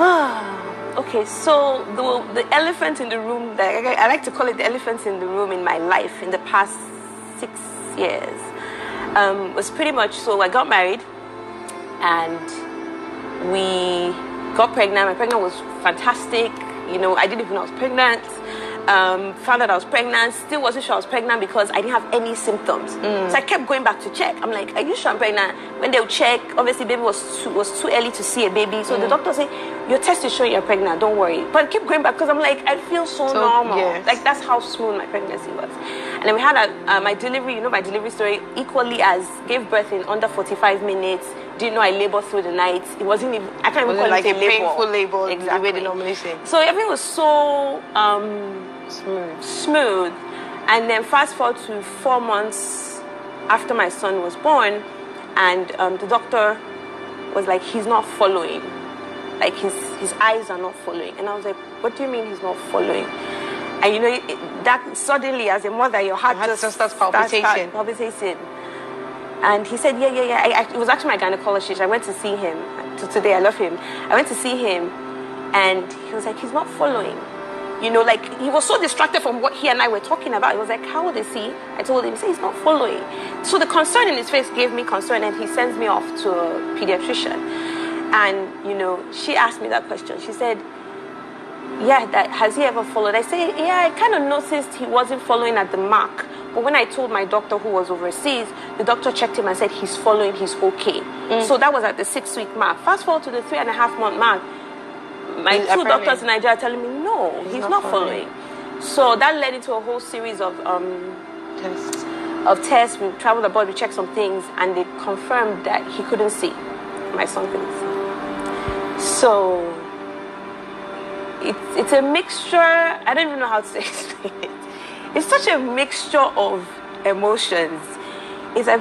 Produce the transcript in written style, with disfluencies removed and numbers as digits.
Okay, so the elephant in the room, I like to call it the elephant in the room in my life in the past 6 years, was pretty much, so I got married and we got pregnant. My pregnant was fantastic. You know, I didn't even know I was pregnant. Found out I was pregnant, still wasn't sure I was pregnant because I didn't have any symptoms. So I kept going back to check. I'm like, are you sure I'm pregnant? When they'll check, obviously baby was too early to see a baby. So the doctor said, your test is showing you're pregnant, don't worry. But I kept going back because I'm like, I feel so normal. Yes. Like that's how smooth my pregnancy was. And then we had my delivery, you know my delivery story, equally as gave birth in under 45 minutes. Didn't know I labored through the night. It wasn't even, I can't even call like it a labor. Painful labor, exactly. The way they normally say. So everything was so smooth. And then fast forward to 4 months after my son was born, and the doctor was like, he's not following. Like his eyes are not following. And I was like, what do you mean he's not following? And you know, that suddenly as a mother, your heart just starts palpitating. And he said, yeah. It was actually my gynecologist. I went to see him. Today, I love him. I went to see him, and he was like, he's not following. You know, like, he was so distracted from what he and I were talking about. He was like, how old is he? I told him, he said, he's not following. So the concern in his face gave me concern, and he sends me off to a pediatrician. And, you know, she asked me that question. She said, yeah, has he ever followed? I said, yeah, I kind of noticed he wasn't following at the mark. But when I told my doctor who was overseas, the doctor checked him and said, he's following, he's okay. So that was at the 6-week mark. Fast forward to the 3.5-month mark, my two doctors in Nigeria are telling me, no, he's not following. So that led into a whole series of tests. We traveled abroad, we checked some things, and they confirmed that he couldn't see. My son couldn't see. So it's a mixture. I don't even know how to explain it. It's such a mixture of emotions. It's a